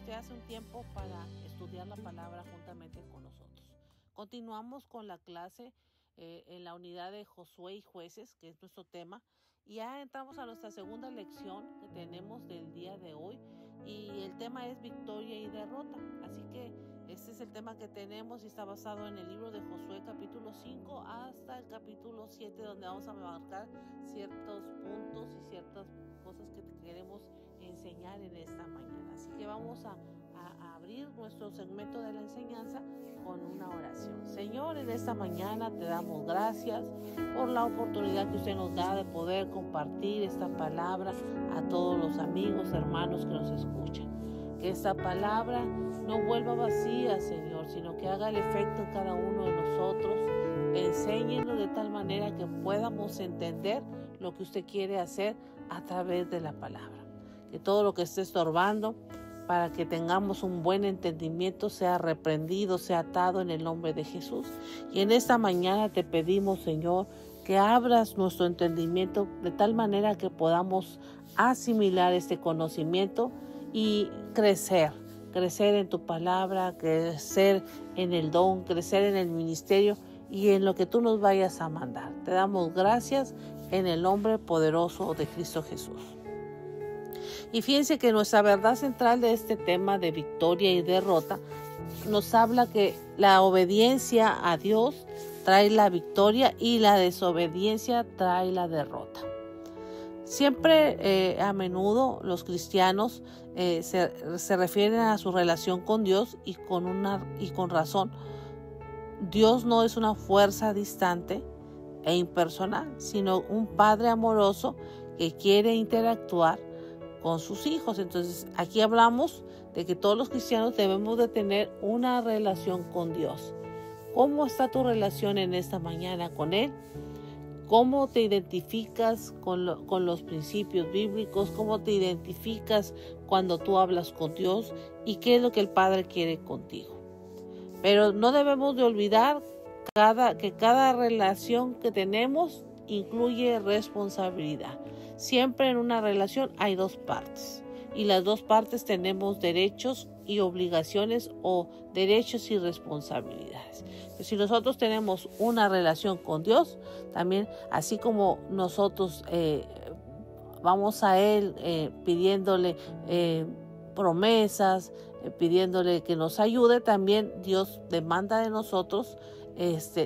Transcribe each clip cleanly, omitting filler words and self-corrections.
que hace un tiempo para estudiar la palabra juntamente con nosotros. Continuamos con la clase en la unidad de Josué y Jueces, que es nuestro tema, y ya entramos a nuestra segunda lección que tenemos del día de hoy, y el tema es victoria y derrota. Así que este es el tema que tenemos y está basado en el libro de Josué capítulo 5 hasta el capítulo 7, donde vamos a marcar ciertos puntos y ciertas cosas que queremos enseñar en esta mañana. Así que vamos a abrir nuestro segmento de la enseñanza con una oración. Señor, en esta mañana te damos gracias por la oportunidad que usted nos da de poder compartir esta palabra a todos los amigos, hermanos que nos escuchan. Que esta palabra no vuelva vacía, Señor, sino que haga el efecto en cada uno de nosotros. Enséñenos de tal manera que podamos entender lo que usted quiere hacer a través de la palabra. Que todo lo que esté estorbando para que tengamos un buen entendimiento sea reprendido, sea atado en el nombre de Jesús. Y en esta mañana te pedimos, Señor, que abras nuestro entendimiento de tal manera que podamos asimilar este conocimiento y crecer en tu palabra, crecer en el don, crecer en el ministerio y en lo que tú nos vayas a mandar. Te damos gracias en el nombre poderoso de Cristo Jesús. Y fíjense que nuestra verdad central de este tema de victoria y derrota nos habla que la obediencia a Dios trae la victoria y la desobediencia trae la derrota. Siempre a menudo los cristianos se refieren a su relación con Dios y con razón. Dios no es una fuerza distante e impersonal, sino un Padre amoroso que quiere interactuar con sus hijos. Entonces aquí hablamos de que todos los cristianos debemos de tener una relación con Dios. ¿Cómo está tu relación en esta mañana con Él? ¿Cómo te identificas con los principios bíblicos? ¿Cómo te identificas cuando tú hablas con Dios? ¿Y qué es lo que el Padre quiere contigo? Pero no debemos de olvidar que cada relación que tenemos incluye responsabilidad. Siempre en una relación hay dos partes y las dos partes tenemos derechos y obligaciones o derechos y responsabilidades. Pero si nosotros tenemos una relación con Dios, también así como nosotros vamos a Él pidiéndole promesas, pidiéndole que nos ayude, también Dios demanda de nosotros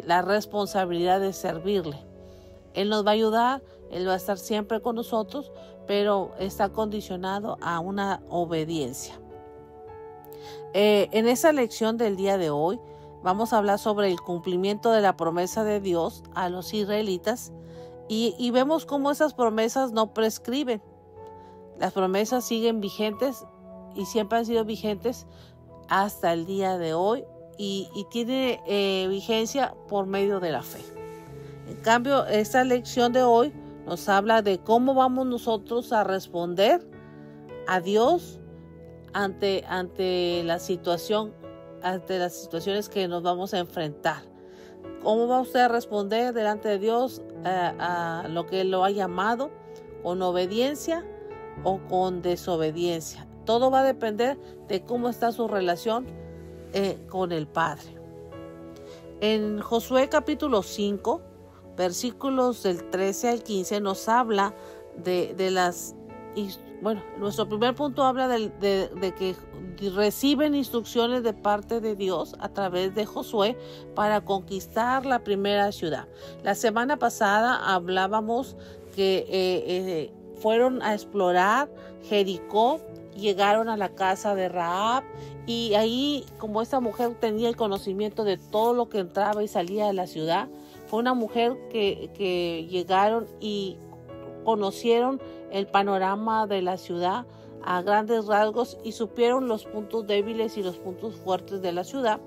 la responsabilidad de servirle. Él nos va a ayudar, Él va a estar siempre con nosotros, pero está condicionado a una obediencia. En esa lección del día de hoy vamos a hablar sobre el cumplimiento de la promesa de Dios a los israelitas y vemos cómo esas promesas no prescriben. Las promesas siguen vigentes y siempre han sido vigentes hasta el día de hoy y tiene vigencia por medio de la fe. En cambio, esta lección de hoy nos habla de cómo vamos nosotros a responder a Dios ante las situaciones que nos vamos a enfrentar. ¿Cómo va usted a responder delante de Dios a lo que Él lo ha llamado? ¿Con obediencia o con desobediencia? Todo va a depender de cómo está su relación con el Padre. En Josué capítulo 5, versículos del 13 al 15 nos habla nuestro primer punto habla de que reciben instrucciones de parte de Dios a través de Josué para conquistar la primera ciudad. La semana pasada hablábamos que fueron a explorar Jericó, llegaron a la casa de Rahab y ahí, como esta mujer tenía el conocimiento de todo lo que entraba y salía de la ciudad, fue una mujer que llegaron y conocieron el panorama de la ciudad a grandes rasgos y supieron los puntos débiles y los puntos fuertes de la ciudad.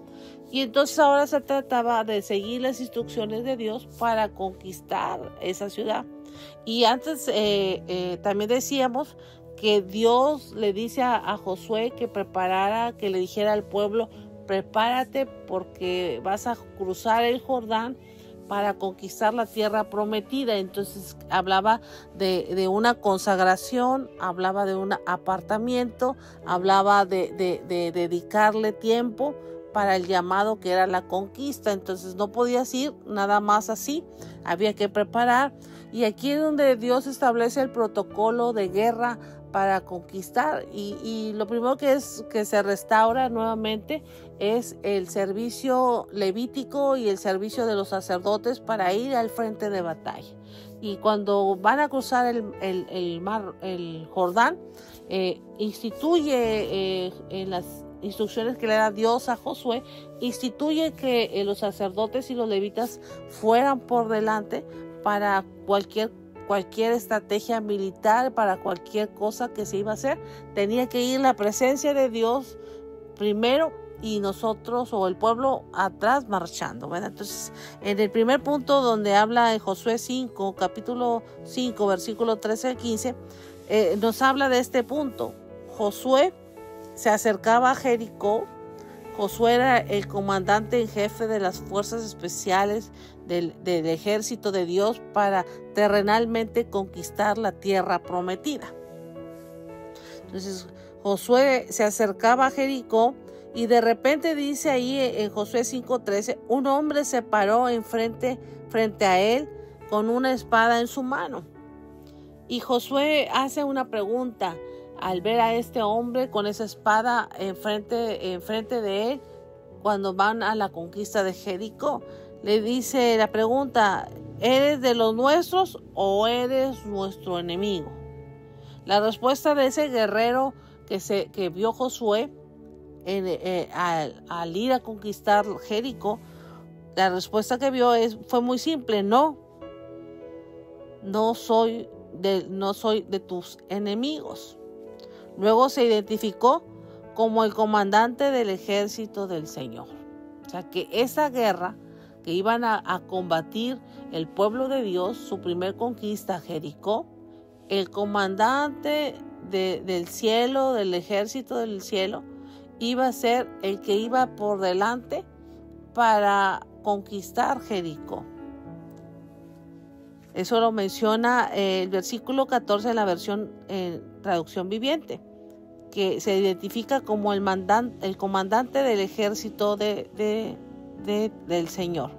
Y entonces ahora se trataba de seguir las instrucciones de Dios para conquistar esa ciudad. Y antes también decíamos que Dios le dice a Josué que le dijera al pueblo: prepárate porque vas a cruzar el Jordán, para conquistar la tierra prometida. Entonces hablaba de una consagración, hablaba de un apartamiento, hablaba de dedicarle tiempo para el llamado que era la conquista. Entonces no podías ir nada más así, había que preparar. Y aquí es donde Dios establece el protocolo de guerra para conquistar, y lo primero que se restaura nuevamente es el servicio levítico y el servicio de los sacerdotes para ir al frente de batalla. Y cuando van a cruzar el mar, el Jordán, instituye en las instrucciones que le da Dios a Josué, instituye que los sacerdotes y los levitas fueran por delante para cualquier estrategia militar, para cualquier cosa que se iba a hacer. Tenía que ir la presencia de Dios primero y nosotros o el pueblo atrás marchando, ¿verdad? Entonces, en el primer punto donde habla en Josué 5, capítulo 5, versículo 13 al 15, nos habla de este punto. Josué se acercaba a Jericó. Josué era el comandante en jefe de las fuerzas especiales del ejército de Dios para terrenalmente conquistar la tierra prometida. Entonces Josué se acercaba a Jericó y de repente dice ahí en Josué 5:13, un hombre se paró frente a él con una espada en su mano. Y Josué hace una pregunta al ver a este hombre con esa espada enfrente de él cuando van a la conquista de Jericó. Le dice la pregunta: ¿eres de los nuestros o eres nuestro enemigo? La respuesta de ese guerrero que vio Josué al ir a conquistar Jericó, la respuesta que vio fue muy simple: no soy de tus enemigos. Luego se identificó como el comandante del ejército del Señor. O sea que esa guerra que iban a combatir el pueblo de Dios, su primer conquista, Jericó, el comandante del cielo, del ejército del cielo, iba a ser el que iba por delante para conquistar Jericó. Eso lo menciona el versículo 14 de la versión traducción viviente, que se identifica como el comandante del ejército del Señor.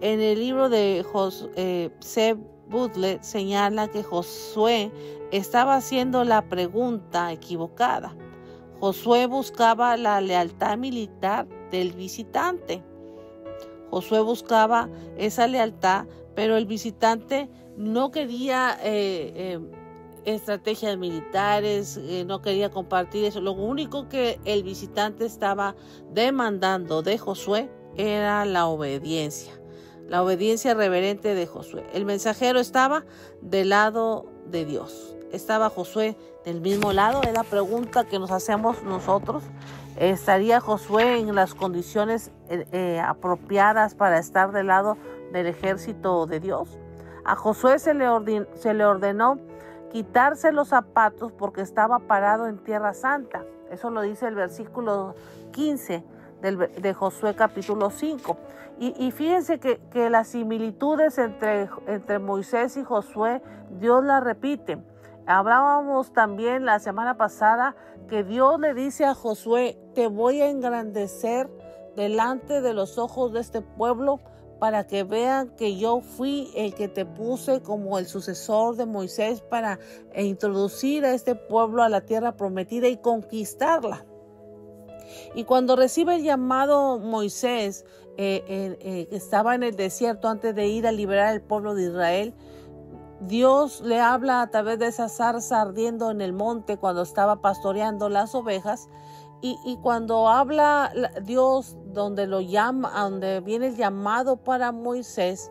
En el libro de C. Butler señala que Josué estaba haciendo la pregunta equivocada. Josué buscaba la lealtad militar del visitante. Josué buscaba esa lealtad, pero el visitante no quería estrategias militares, no quería compartir eso. Lo único que el visitante estaba demandando de Josué era la obediencia reverente de Josué. El mensajero estaba del lado de Dios. ¿Estaba Josué del mismo lado? Es la pregunta que nos hacemos nosotros. ¿Estaría Josué en las condiciones apropiadas para estar del lado del ejército de Dios? A Josué se le ordenó quitarse los zapatos porque estaba parado en tierra santa. Eso lo dice el versículo 15 de Josué capítulo 5. Y fíjense que las similitudes entre Moisés y Josué, Dios las repite. Hablábamos también la semana pasada que Dios le dice a Josué: te voy a engrandecer delante de los ojos de este pueblo para que vean que yo fui el que te puse como el sucesor de Moisés para introducir a este pueblo a la tierra prometida y conquistarla. Y cuando recibe el llamado Moisés, que estaba en el desierto antes de ir a liberar al pueblo de Israel, Dios le habla a través de esa zarza ardiendo en el monte cuando estaba pastoreando las ovejas. Y cuando habla Dios, donde lo llama, donde viene el llamado para Moisés,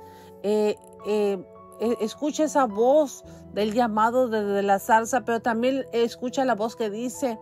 escucha esa voz del llamado desde la zarza, pero también escucha la voz que dice: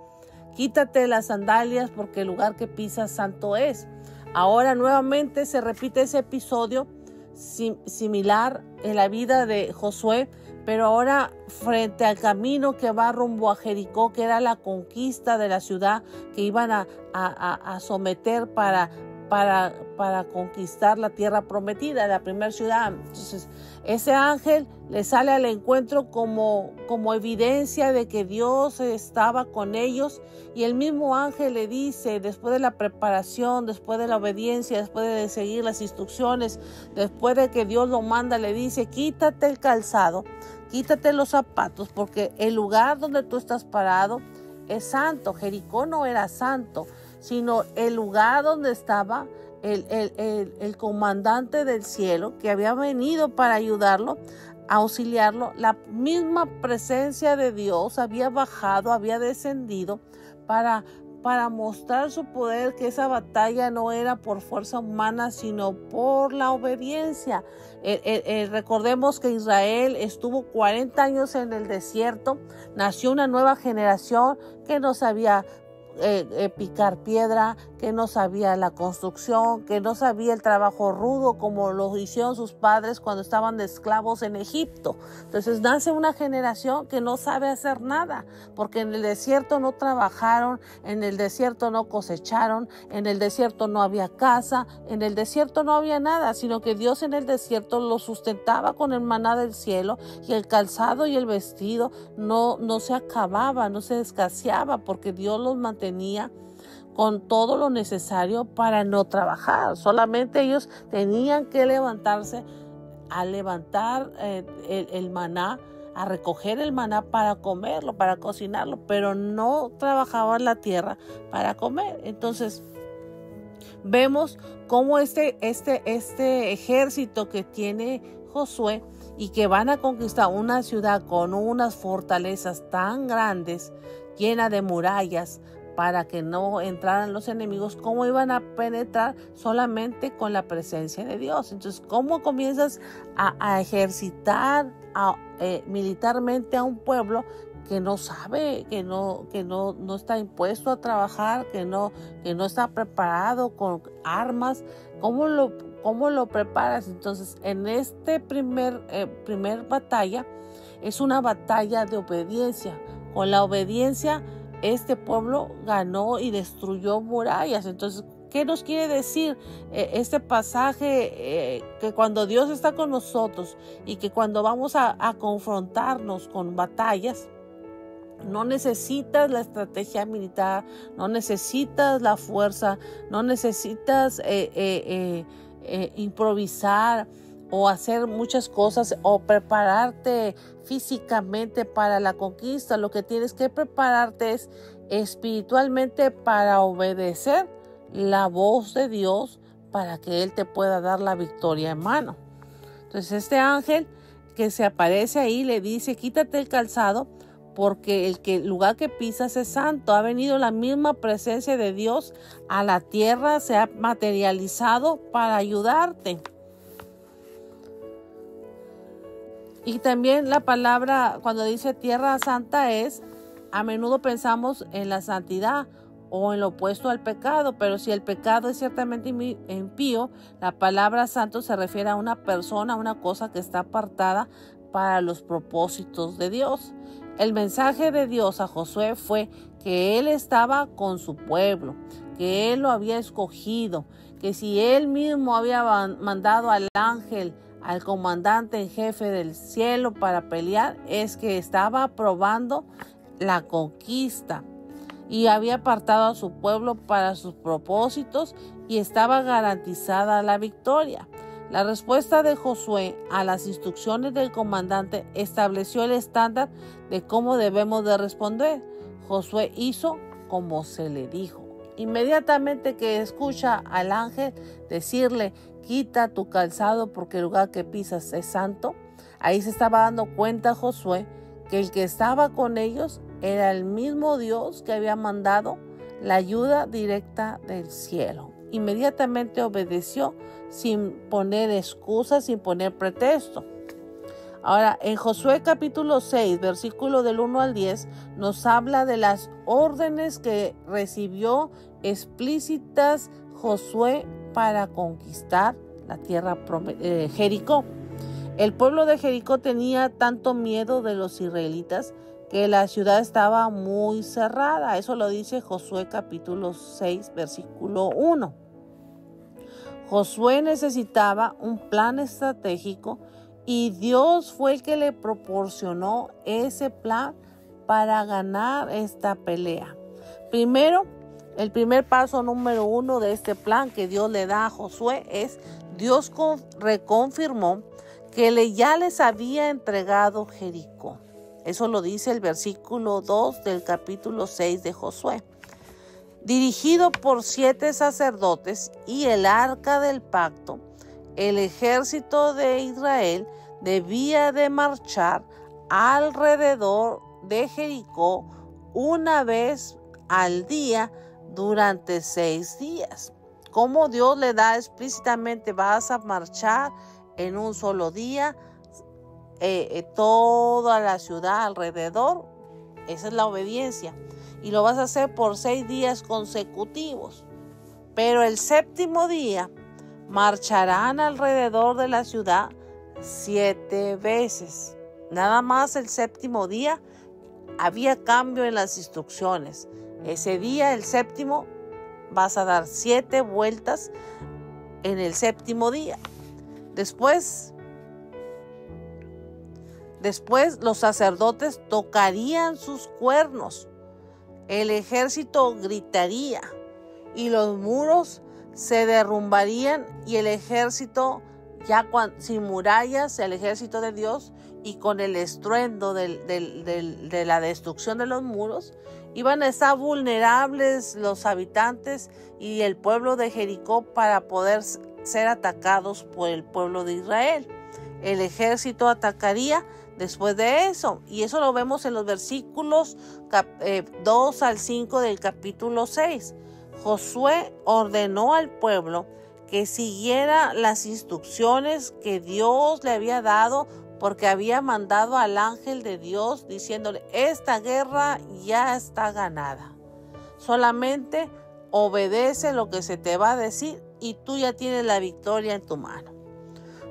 quítate las sandalias porque el lugar que pisas santo es. Ahora nuevamente se repite ese episodio similar en la vida de Josué, pero ahora frente al camino que va rumbo a Jericó, que era la conquista de la ciudad que iban a someter para para conquistar la tierra prometida, la primera ciudad. Entonces, ese ángel le sale al encuentro como evidencia de que Dios estaba con ellos, y el mismo ángel le dice, después de la preparación, después de la obediencia, después de seguir las instrucciones, después de que Dios lo manda, le dice: quítate el calzado, quítate los zapatos, porque el lugar donde tú estás parado es santo. Jericó no era santo, sino el lugar donde estaba el comandante del cielo, que había venido para ayudarlo, auxiliarlo. La misma presencia de Dios había bajado, había descendido para mostrar su poder, que esa batalla no era por fuerza humana, sino por la obediencia. Recordemos que Israel estuvo 40 años en el desierto, nació una nueva generación que no sabía picar piedra, que no sabía la construcción, que no sabía el trabajo rudo como lo hicieron sus padres cuando estaban de esclavos en Egipto. Entonces nace una generación que no sabe hacer nada, porque en el desierto no trabajaron, en el desierto no cosecharon, en el desierto no había casa, en el desierto no había nada, sino que Dios en el desierto los sustentaba con el maná del cielo, y el calzado y el vestido no se acababa, no se escaseaba, porque Dios los mantenía con todo lo necesario para no trabajar. Solamente ellos tenían que levantarse a levantar el maná, a recoger el maná para comerlo, para cocinarlo, pero no trabajaban la tierra para comer. Entonces vemos cómo este ejército que tiene Josué, y que van a conquistar una ciudad con unas fortalezas tan grandes, llena de murallas, para que no entraran los enemigos, cómo iban a penetrar solamente con la presencia de Dios. Entonces, ¿cómo comienzas a ejercitar militarmente a un pueblo que no sabe, que no está impuesto a trabajar, que no está preparado con armas? ¿Cómo lo preparas? Entonces, en este primer batalla, es una batalla de obediencia. Con la obediencia, este pueblo ganó y destruyó murallas. Entonces, ¿qué nos quiere decir este pasaje? Que cuando Dios está con nosotros, y que cuando vamos a confrontarnos con batallas, no necesitas la estrategia militar, no necesitas la fuerza, no necesitas improvisar o hacer muchas cosas o prepararte físicamente para la conquista. Lo que tienes que prepararte es espiritualmente para obedecer la voz de Dios, para que Él te pueda dar la victoria en mano. Entonces este ángel que se aparece ahí le dice: quítate el calzado, porque el lugar que pisas es santo. Ha venido la misma presencia de Dios a la tierra, se ha materializado para ayudarte. Y también la palabra, cuando dice tierra santa, a menudo pensamos en la santidad o en lo opuesto al pecado, pero si el pecado es ciertamente impío, la palabra santo se refiere a una persona, a una cosa que está apartada para los propósitos de Dios. El mensaje de Dios a Josué fue que Él estaba con su pueblo, que Él lo había escogido, que si Él mismo había mandado al ángel, al comandante en jefe del cielo para pelear, es que estaba aprobando la conquista y había apartado a su pueblo para sus propósitos, y estaba garantizada la victoria. La respuesta de Josué a las instrucciones del comandante estableció el estándar de cómo debemos de responder. Josué hizo como se le dijo. Inmediatamente que escucha al ángel decirle: quita tu calzado porque el lugar que pisas es santo, ahí se estaba dando cuenta Josué que el que estaba con ellos era el mismo Dios que había mandado la ayuda directa del cielo. Inmediatamente obedeció sin poner excusas, sin poner pretexto. Ahora, en Josué capítulo 6, versículo del 1 al 10, nos habla de las órdenes que recibió explícitas Josué para conquistar la tierra Jericó. El pueblo de Jericó tenía tanto miedo de los israelitas que la ciudad estaba muy cerrada. Eso lo dice Josué capítulo 6, versículo 1. Josué necesitaba un plan estratégico y Dios fue el que le proporcionó ese plan para ganar esta pelea. Primero, el primer paso número 1 de este plan que Dios le da a Josué es Dios reconfirmó que ya les había entregado Jericó. Eso lo dice el versículo 2 del capítulo 6 de Josué. Dirigido por 7 sacerdotes y el arca del pacto, el ejército de Israel debía de marchar alrededor de Jericó una vez al día durante 6 días. Como Dios le da explícitamente, vas a marchar en un solo día toda la ciudad alrededor. Esa es la obediencia. Y lo vas a hacer por 6 días consecutivos. Pero el 7º día marcharán alrededor de la ciudad 7 veces. Nada más el 7º día había cambio en las instrucciones. Ese día, el 7º, vas a dar 7 vueltas en el 7º día. Después los sacerdotes tocarían sus cuernos. El ejército gritaría y los muros se derrumbarían y el ejército, sin murallas, el ejército de Dios, y con el estruendo de la destrucción de los muros, iban a estar vulnerables los habitantes y el pueblo de Jericó para poder ser atacados por el pueblo de Israel. El ejército atacaría después de eso, y eso lo vemos en los versículos 2 al 5 del capítulo 6. Josué ordenó al pueblo que siguiera las instrucciones que Dios le había dado, porque había mandado al ángel de Dios diciéndole: esta guerra ya está ganada. Solamente obedece lo que se te va a decir y tú ya tienes la victoria en tu mano.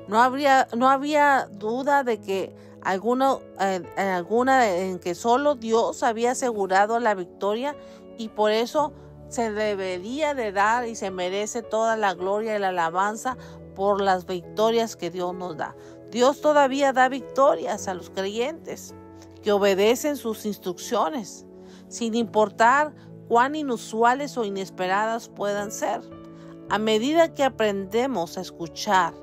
No había duda de que en que solo Dios había asegurado la victoria, y por eso se debería de dar y se merece toda la gloria y la alabanza por las victorias que Dios nos da. Dios todavía da victorias a los creyentes que obedecen sus instrucciones, sin importar cuán inusuales o inesperadas puedan ser. A medida que aprendemos a escuchar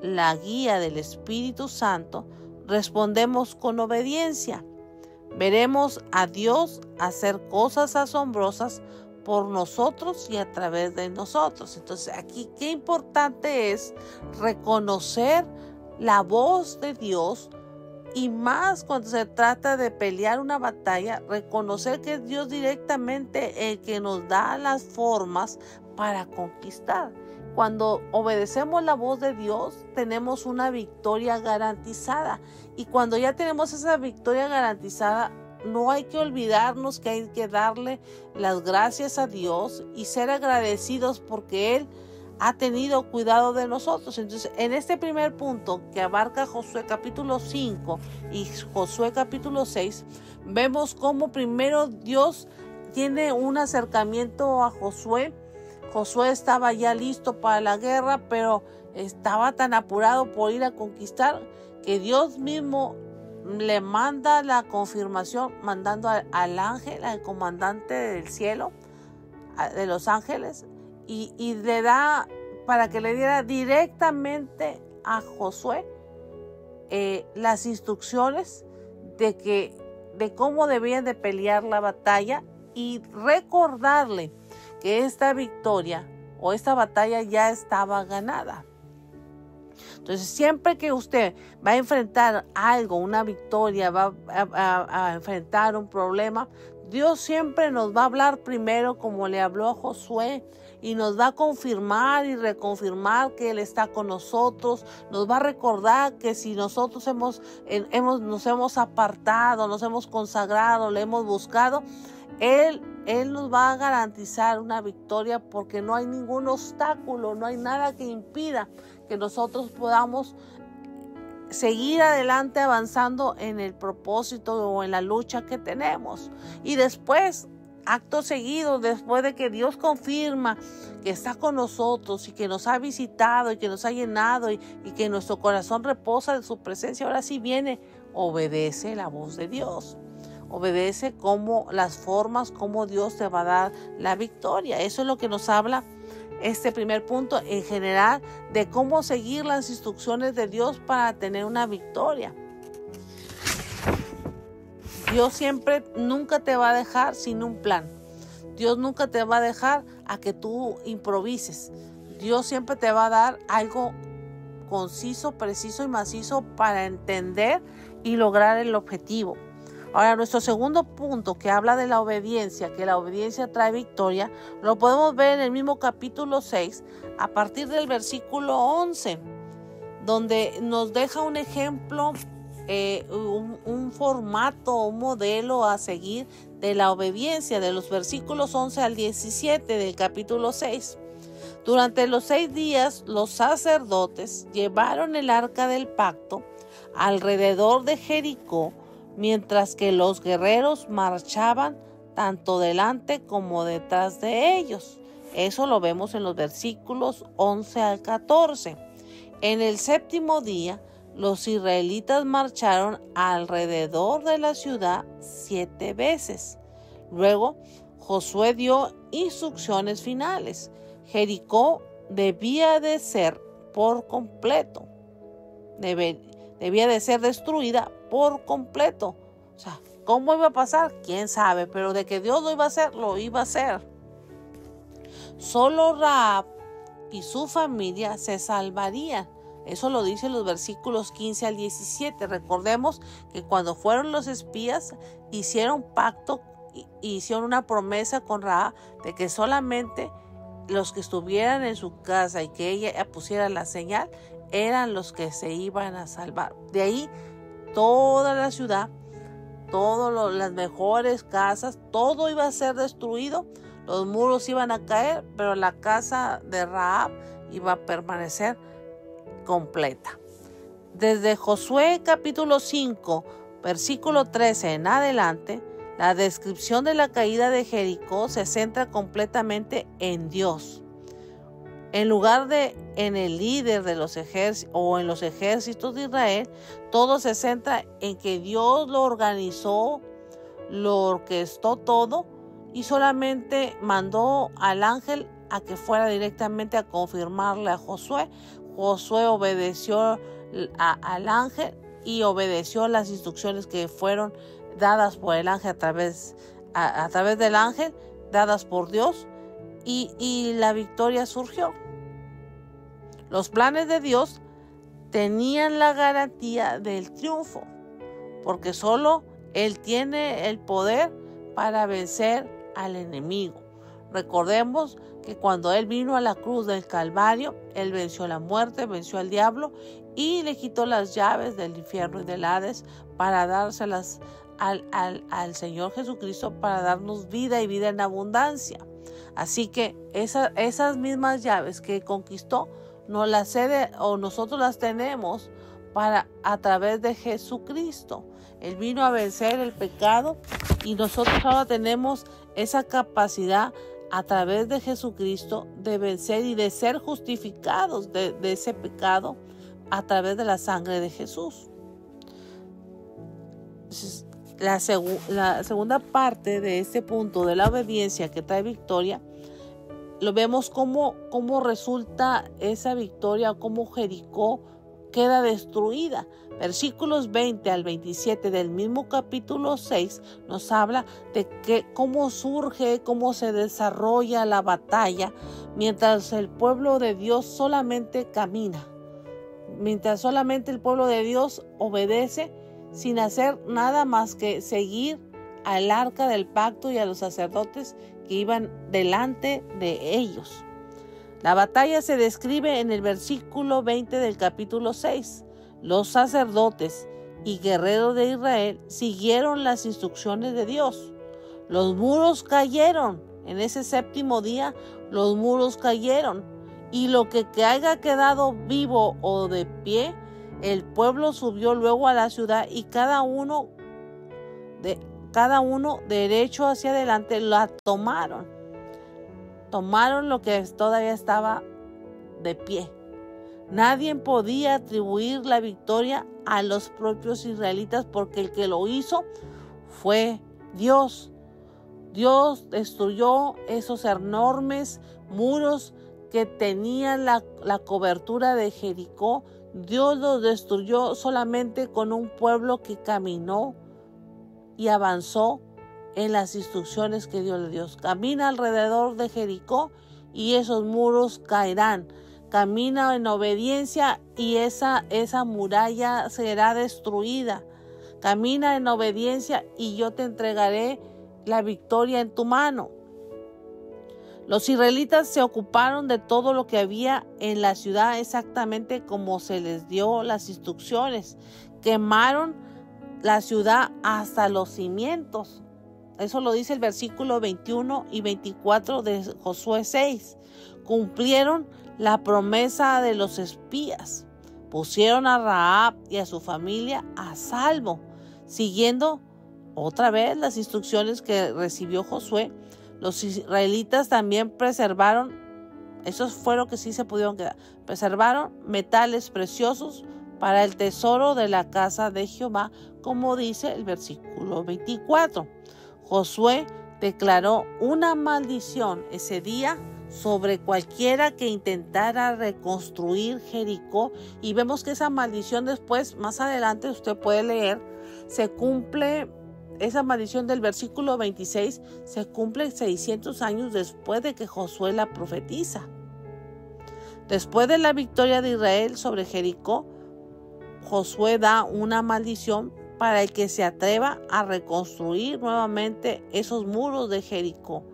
la guía del Espíritu Santo, respondemos con obediencia. Veremos a Dios hacer cosas asombrosas por nosotros y a través de nosotros. Entonces, aquí qué importante es reconocer la voz de Dios, y más cuando se trata de pelear una batalla, reconocer que es Dios directamente el que nos da las formas para conquistar. Cuando obedecemos la voz de Dios, tenemos una victoria garantizada. Y cuando ya tenemos esa victoria garantizada, no hay que olvidarnos que hay que darle las gracias a Dios y ser agradecidos porque Él ha tenido cuidado de nosotros. Entonces, en este primer punto que abarca Josué capítulo 5 y Josué capítulo 6, vemos cómo primero Dios tiene un acercamiento a Josué. Josué estaba ya listo para la guerra, pero estaba tan apurado por ir a conquistar que Dios mismo le manda la confirmación, mandando al ángel, al comandante del cielo, de los ángeles, y le da para que le diera directamente a Josué las instrucciones de cómo debían de pelear la batalla, y recordarle que esta victoria o esta batalla ya estaba ganada. Entonces, siempre que usted va a enfrentar algo, una victoria, va a enfrentar un problema, Dios siempre nos va a hablar primero como le habló a Josué, y nos va a confirmar y reconfirmar que Él está con nosotros. Nos va a recordar que si nosotros nos hemos apartado, nos hemos consagrado, le hemos buscado, Él nos va a garantizar una victoria, porque no hay ningún obstáculo, no hay nada que impida que nosotros podamos seguir adelante avanzando en el propósito o en la lucha que tenemos. Y después, acto seguido, después de que Dios confirma que está con nosotros y que nos ha visitado y que nos ha llenado y que nuestro corazón reposa en su presencia, ahora sí viene, obedece la voz de Dios. Obedece como las formas, como Dios te va a dar la victoria. Eso es lo que nos habla este primer punto en general de cómo seguir las instrucciones de Dios para tener una victoria. Dios siempre nunca te va a dejar sin un plan. Dios nunca te va a dejar a que tú improvises. Dios siempre te va a dar algo conciso, preciso y macizo para entender y lograr el objetivo. Ahora, nuestro segundo punto que habla de la obediencia, que la obediencia trae victoria, lo podemos ver en el mismo capítulo 6, a partir del versículo 11, donde nos deja un ejemplo, un formato, un modelo a seguir de la obediencia, de los versículos 11 al 17 del capítulo 6. Durante los 6 días, los sacerdotes llevaron el arca del pacto alrededor de Jericó, mientras que los guerreros marchaban tanto delante como detrás de ellos. Eso lo vemos en los versículos 11 al 14. En el 7º día, los israelitas marcharon alrededor de la ciudad 7 veces. Luego, Josué dio instrucciones finales. Jericó debía de ser por completo. Debía de ser destruida por completo. O sea, ¿cómo iba a pasar? ¿Quién sabe? Pero de que Dios lo iba a hacer, lo iba a hacer. Solo Rahab y su familia se salvarían. Eso lo dicen los versículos 15 al 17. Recordemos que cuando fueron los espías, hicieron pacto, hicieron una promesa con Rahab de que solamente los que estuvieran en su casa y que ella pusiera la señal eran los que se iban a salvar. De ahí toda la ciudad, todas las mejores casas, todo iba a ser destruido, los muros iban a caer, pero la casa de Rahab iba a permanecer completa. Desde Josué capítulo 5, versículo 13 en adelante, la descripción de la caída de Jericó se centra completamente en Dios. En lugar de en el líder de los ejércitos o en los ejércitos de Israel, todo se centra en que Dios lo organizó, lo orquestó todo y solamente mandó al ángel a que fuera directamente a confirmarle a Josué. Josué obedeció al ángel y obedeció las instrucciones que fueron dadas por el ángel a través del ángel, dadas por Dios, y la victoria surgió. Los planes de Dios tenían la garantía del triunfo, porque solo Él tiene el poder para vencer al enemigo. Recordemos que cuando Él vino a la cruz del Calvario, Él venció la muerte, venció al diablo y le quitó las llaves del infierno y del Hades para dárselas al Señor Jesucristo, para darnos vida y vida en abundancia. Así que esas mismas llaves que conquistó, nosotros las tenemos a través de Jesucristo. Él vino a vencer el pecado y nosotros ahora tenemos esa capacidad a través de Jesucristo de vencer y de ser justificados de ese pecado a través de la sangre de Jesús. La segunda parte de este punto de la obediencia que trae victoria, lo vemos cómo resulta esa victoria, cómo Jericó queda destruida. Versículos 20 al 27 del mismo capítulo 6 nos habla de cómo surge, cómo se desarrolla la batalla mientras el pueblo de Dios solamente camina, mientras solamente el pueblo de Dios obedece sin hacer nada más que seguir al arca del pacto y a los sacerdotes que iban delante de ellos. La batalla se describe en el versículo 20 del capítulo 6. Los sacerdotes y guerreros de Israel siguieron las instrucciones de Dios. Los muros cayeron. En ese 7º día, los muros cayeron. Y lo que haya quedado vivo o de pie, el pueblo subió luego a la ciudad y cada uno cada uno derecho hacia adelante, la tomaron. Tomaron lo que todavía estaba de pie. Nadie podía atribuir la victoria a los propios israelitas porque el que lo hizo fue Dios. Dios destruyó esos enormes muros que tenían la cobertura de Jericó. Dios los destruyó solamente con un pueblo que caminó y avanzó en las instrucciones que Dios le dio. Camina alrededor de Jericó y esos muros caerán. Camina en obediencia y esa muralla será destruida. Camina en obediencia y yo te entregaré la victoria en tu mano. Los israelitas se ocuparon de todo lo que había en la ciudad exactamente como se les dio las instrucciones. Quemaron la ciudad hasta los cimientos. Eso lo dice el versículo 21 y 24 de Josué 6. Cumplieron la promesa de los espías. Pusieron a Rahab y a su familia a salvo, siguiendo otra vez las instrucciones que recibió Josué. Los israelitas también preservaron, eso fue lo que sí se pudieron quedar, preservaron metales preciosos para el tesoro de la casa de Jehová, como dice el versículo 24. Josué declaró una maldición ese día sobre cualquiera que intentara reconstruir Jericó, y vemos que esa maldición después, más adelante usted puede leer, se cumple. Esa maldición del versículo 26 se cumple 600 años después de que Josué la profetiza. Después de la victoria de Israel sobre Jericó, Josué da una maldición para el que se atreva a reconstruir nuevamente esos muros de Jericó.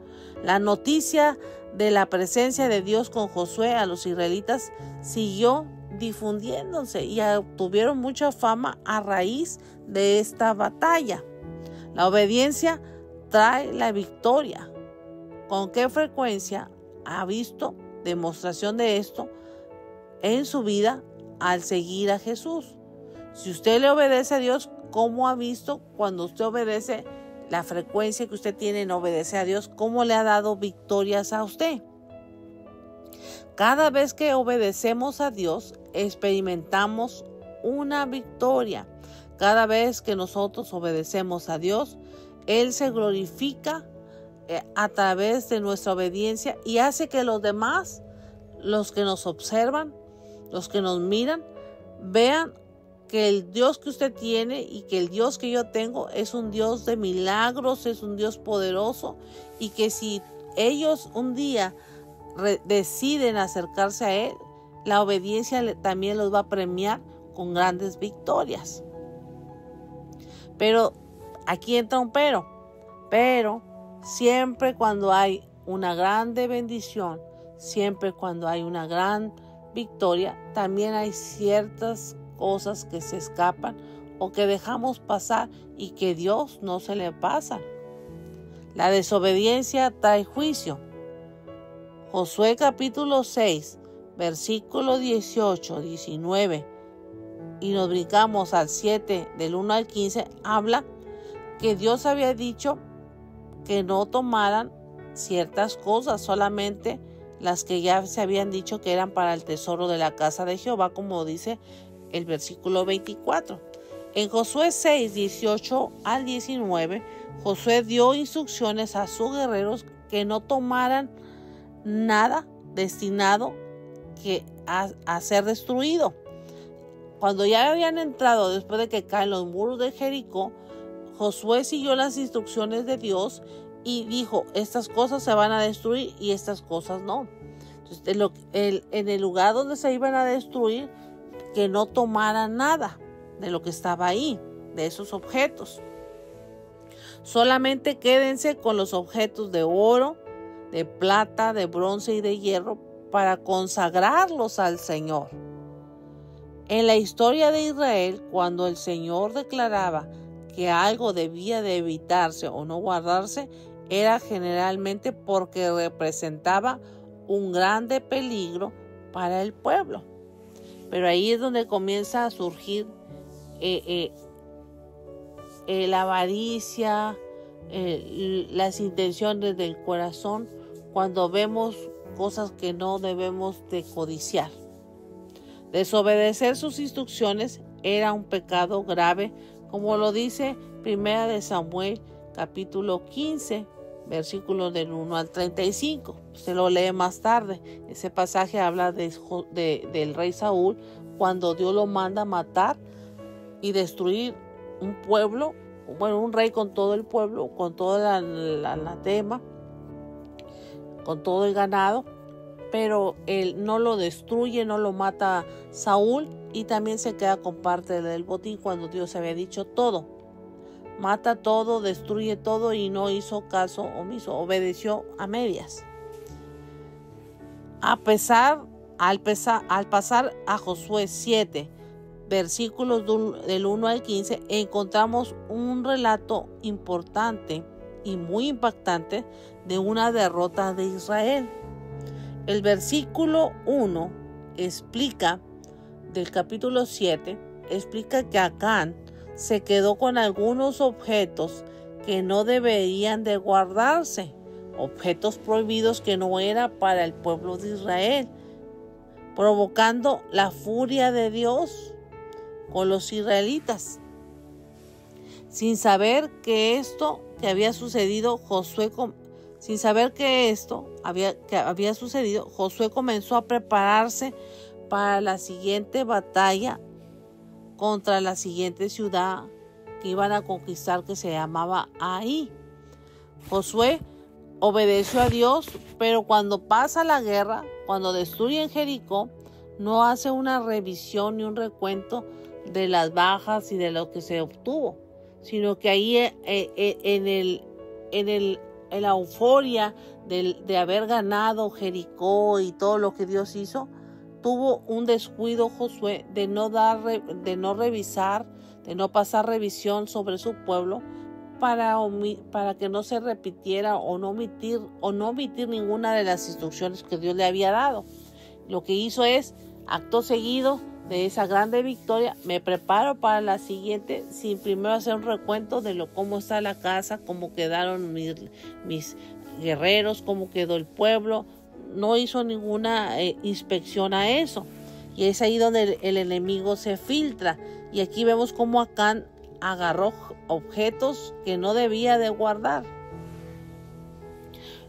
La noticia de la presencia de Dios con Josué a los israelitas siguió difundiéndose y obtuvieron mucha fama a raíz de esta batalla. La obediencia trae la victoria. ¿Con qué frecuencia ha visto demostración de esto en su vida al seguir a Jesús? Si usted le obedece a Dios, ¿cómo ha visto cuando usted obedece la frecuencia que usted tiene en obedecer a Dios? ¿Cómo le ha dado victorias a usted? Cada vez que obedecemos a Dios, experimentamos una victoria. Cada vez que nosotros obedecemos a Dios, Él se glorifica a través de nuestra obediencia y hace que los demás, los que nos observan, los que nos miran, vean que el Dios que usted tiene y que el Dios que yo tengo es un Dios de milagros, es un Dios poderoso, y que si ellos un día deciden acercarse a Él, la obediencia también los va a premiar con grandes victorias. Pero aquí entra un pero siempre cuando hay una grande bendición, siempre cuando hay una gran victoria, también hay ciertas cosas que se escapan o que dejamos pasar y que Dios no se le pasa. La desobediencia trae juicio. Josué capítulo 6, versículo 18, 19, y nos brincamos al 7, del 1 al 15, habla que Dios había dicho que no tomaran ciertas cosas, solamente las que ya se habían dicho que eran para el tesoro de la casa de Jehová, como dice el versículo 24. En Josué 6, 18 al 19, Josué dio instrucciones a sus guerreros que no tomaran nada destinado a ser destruido. Cuando ya habían entrado, después de que caen los muros de Jericó, Josué siguió las instrucciones de Dios y dijo, estas cosas se van a destruir y estas cosas no. Entonces, en el lugar donde se iban a destruir, que no tomaran nada de lo que estaba ahí, de esos objetos. Solamente quédense con los objetos de oro, de plata, de bronce y de hierro para consagrarlos al Señor. En la historia de Israel, cuando el Señor declaraba que algo debía de evitarse o no guardarse, era generalmente porque representaba un grande peligro para el pueblo. Pero ahí es donde comienza a surgir la avaricia, las intenciones del corazón cuando vemos cosas que no debemos de codiciar. Desobedecer sus instrucciones era un pecado grave, como lo dice 1 Samuel capítulo 15, versículos del 1 al 35. Se lo lee más tarde. Ese pasaje habla del rey Saúl cuando Dios lo manda matar y destruir un pueblo, bueno, un rey con todo el pueblo, con toda la tema, con todo el ganado, pero él no lo destruye, no lo mata Saúl y también se queda con parte del botín cuando Dios había dicho todo. Mata todo, destruye todo y no hizo caso omiso, obedeció a medias. Al pasar a Josué 7, versículos del 1 al 15, encontramos un relato importante y muy impactante de una derrota de Israel. El versículo 1 explica, del capítulo 7, explica que Acán se quedó con algunos objetos que no deberían de guardarse, objetos prohibidos que no era para el pueblo de Israel, provocando la furia de Dios con los israelitas. Sin saber que esto que había sucedido, Josué comenzó a prepararse para la siguiente batalla contra la siguiente ciudad que iban a conquistar, que se llamaba Ai. Josué obedeció a Dios, pero cuando pasa la guerra, cuando destruyen Jericó, no hace una revisión ni un recuento de las bajas y de lo que se obtuvo, sino que ahí en la euforia de haber ganado Jericó y todo lo que Dios hizo, tuvo un descuido Josué de no revisar, de no pasar revisión sobre su pueblo para que no se repitiera o no omitir ninguna de las instrucciones que Dios le había dado. Lo que hizo es, acto seguido de esa grande victoria, me preparo para la siguiente sin primero hacer un recuento de cómo está la casa, cómo quedaron mis guerreros, cómo quedó el pueblo. No hizo ninguna inspección a eso. Y es ahí donde el enemigo se filtra. Y aquí vemos cómo Acán agarró objetos que no debía de guardar.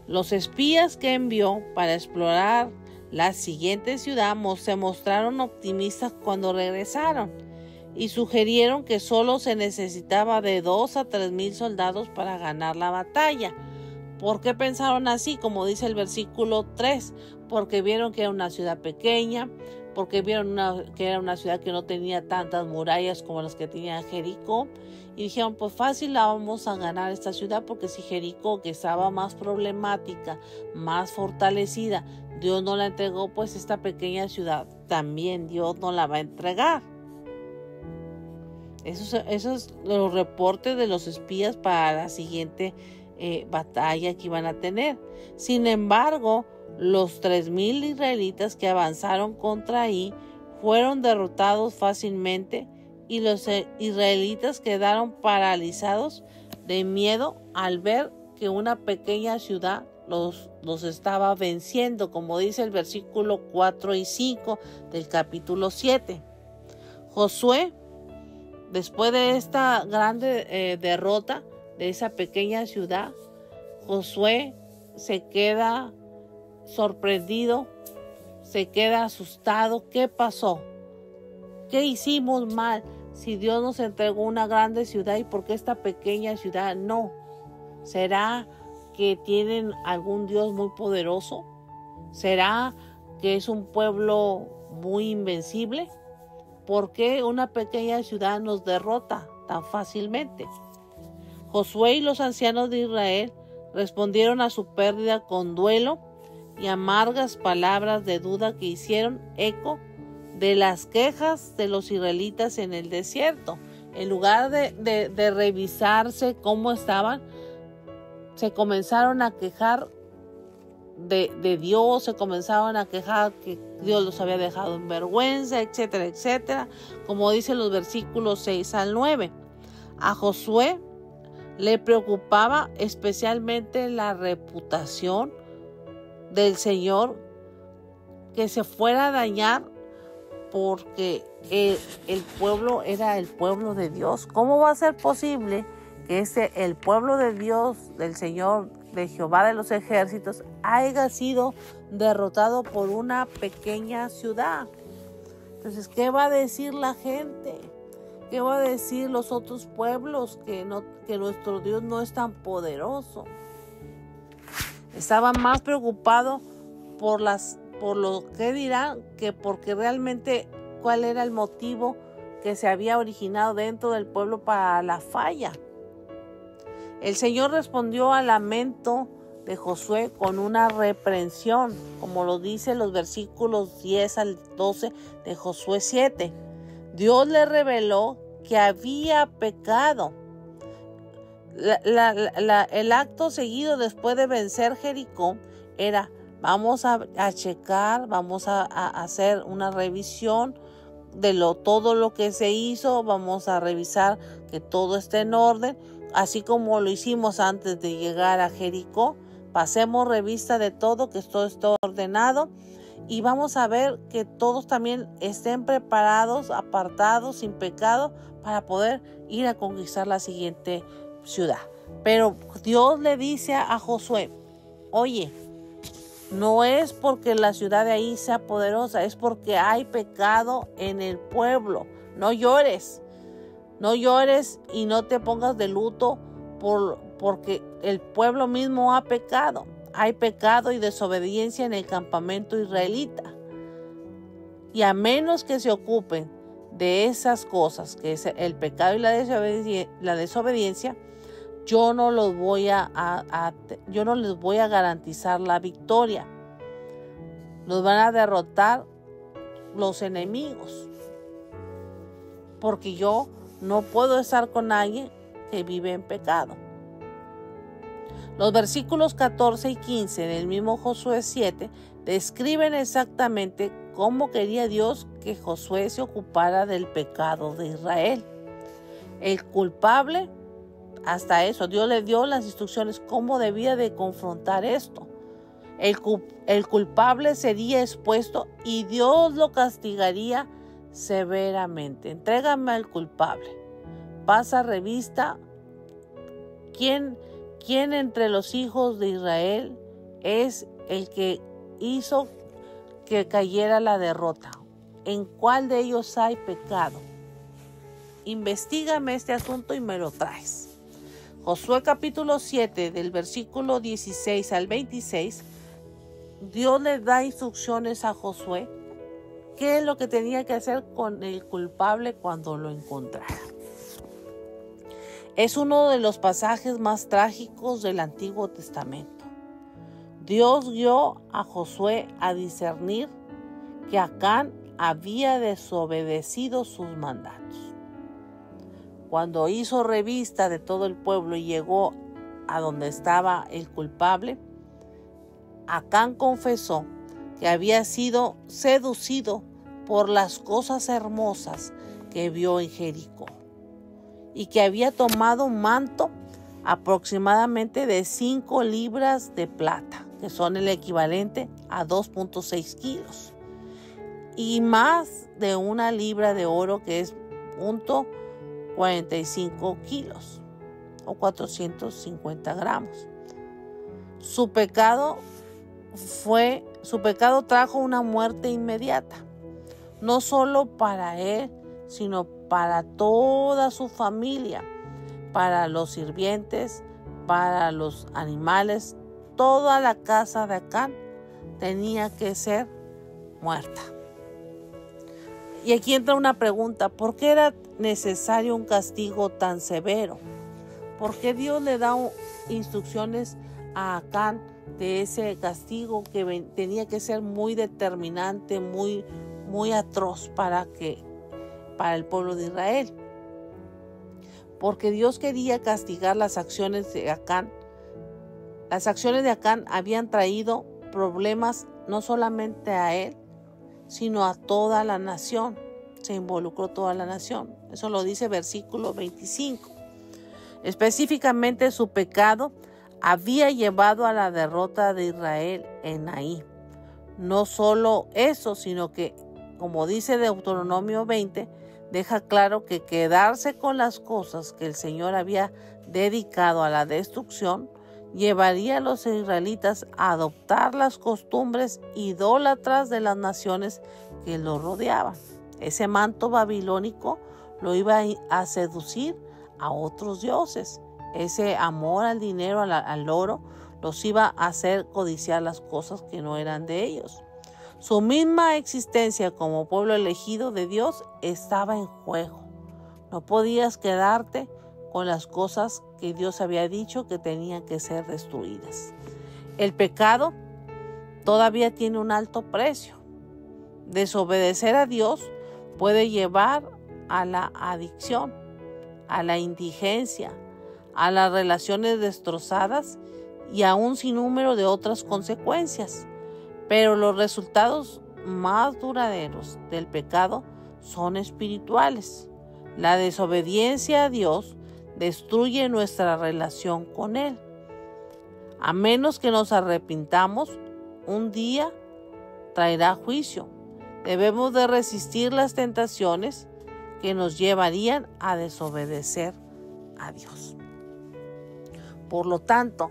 Los espías que envió para explorar la siguiente ciudad se mostraron optimistas cuando regresaron y sugirieron que solo se necesitaba de 2 a 3 mil soldados para ganar la batalla. ¿Por qué pensaron así? Como dice el versículo 3, porque vieron que era una ciudad pequeña, porque vieron que era una ciudad que no tenía tantas murallas como las que tenía Jericó, y dijeron, pues fácil la vamos a ganar esta ciudad, porque si Jericó, que estaba más problemática, más fortalecida, Dios no la entregó, pues esta pequeña ciudad también Dios no la va a entregar. Esos los reportes de los espías para la siguiente batalla que iban a tener. Sin embargo, los 3,000 israelitas que avanzaron contra Ai fueron derrotados fácilmente y los israelitas quedaron paralizados de miedo al ver que una pequeña ciudad los estaba venciendo, como dice el versículo 4 y 5 del capítulo 7. Josué, después de esta grande derrota de esa pequeña ciudad, Josué se queda sorprendido, se queda asustado. ¿Qué pasó? ¿Qué hicimos mal? Si Dios nos entregó una grande ciudad, ¿y por qué esta pequeña ciudad no? ¿Será que tienen algún Dios muy poderoso? ¿Será que es un pueblo muy invencible? ¿Por qué una pequeña ciudad nos derrota tan fácilmente? Josué y los ancianos de Israel respondieron a su pérdida con duelo y amargas palabras de duda que hicieron eco de las quejas de los israelitas en el desierto. En lugar de revisarse cómo estaban, se comenzaron a quejar de Dios, se comenzaron a quejar que Dios los había dejado en vergüenza, etcétera, etcétera, como dicen los versículos 6 al 9. A Josué Le preocupaba especialmente la reputación del Señor, que se fuera a dañar, porque el pueblo era el pueblo de Dios. ¿Cómo va a ser posible que el pueblo de Dios, del Señor, de Jehová de los ejércitos, haya sido derrotado por una pequeña ciudad? Entonces, ¿qué va a decir la gente? ¿Qué va a decir los otros pueblos? Que nuestro Dios no es tan poderoso. Estaba más preocupado por lo que dirán, que porque realmente cuál era el motivo que se había originado dentro del pueblo para la falla. El Señor respondió al lamento de Josué con una reprensión, como lo dice los versículos 10 al 12 de Josué 7. Dios le reveló que había pecado. El acto seguido después de vencer Jericó era: vamos a checar, vamos a hacer una revisión de todo lo que se hizo, vamos a revisar que todo esté en orden, así como lo hicimos antes de llegar a Jericó. Pasemos revista de todo, que todo esté ordenado, y vamos a ver que todos también estén preparados, apartados, sin pecado, para poder ir a conquistar la siguiente ciudad. Pero Dios le dice a Josué: oye, no es porque la ciudad de ahí sea poderosa, es porque hay pecado en el pueblo. No llores y no te pongas de luto porque el pueblo mismo ha pecado. Hay pecado y desobediencia en el campamento israelita. Y a menos que se ocupen de esas cosas, que es el pecado y la desobediencia, yo no les voy a garantizar la victoria. Los van a derrotar los enemigos, porque yo no puedo estar con alguien que vive en pecado. Los versículos 14 y 15 del mismo Josué 7 describen exactamente cómo quería Dios que Josué se ocupara del pecado de Israel. El culpable, hasta eso, Dios le dio las instrucciones cómo debía de confrontar esto. El culpable sería expuesto y Dios lo castigaría severamente. Entrégame al culpable. Pasa revista quién entre los hijos de Israel es el que hizo que cayera la derrota. ¿En cuál de ellos hay pecado? Investígame este asunto y me lo traes. Josué capítulo 7, del versículo 16 al 26, Dios le da instrucciones a Josué qué es lo que tenía que hacer con el culpable cuando lo encontrara. Es uno de los pasajes más trágicos del Antiguo Testamento. Dios guió a Josué a discernir que Acán había desobedecido sus mandatos. Cuando hizo revista de todo el pueblo y llegó a donde estaba el culpable, Acán confesó que había sido seducido por las cosas hermosas que vio en Jericó y que había tomado un manto aproximadamente de 5 libras de plata, que son el equivalente a 2.6 kilos, y más de 1 libra de oro, que es 0.45 kilos o 450 gramos. Su pecado trajo una muerte inmediata, no solo para él, sino para toda su familia, para los sirvientes, para los animales. Toda la casa de Acán tenía que ser muerta. Y aquí entra una pregunta: ¿por qué era necesario un castigo tan severo? ¿Por qué Dios le da instrucciones a Acán de ese castigo que tenía que ser muy determinante, muy atroz para el pueblo de Israel? Porque Dios quería castigar las acciones de Acán. Las acciones de Acán habían traído problemas no solamente a él, sino a toda la nación. Se involucró toda la nación. Eso lo dice versículo 25. Específicamente, su pecado había llevado a la derrota de Israel en Ai. No solo eso, sino que, como dice Deuteronomio 20, deja claro que quedarse con las cosas que el Señor había dedicado a la destrucción llevaría a los israelitas a adoptar las costumbres idólatras de las naciones que los rodeaban. Ese manto babilónico lo iba a seducir a otros dioses. Ese amor al dinero, al oro, los iba a hacer codiciar las cosas que no eran de ellos. Su misma existencia como pueblo elegido de Dios estaba en juego. No podías quedarte con las cosas que Dios había dicho que tenían que ser destruidas. El pecado todavía tiene un alto precio. Desobedecer a Dios puede llevar a la adicción, a la indigencia, a las relaciones destrozadas y a un sinnúmero de otras consecuencias. Pero los resultados más duraderos del pecado son espirituales. La desobediencia a Dios destruye nuestra relación con Él. A menos que nos arrepintamos, un día traerá juicio. Debemos de resistir las tentaciones que nos llevarían a desobedecer a Dios. Por lo tanto,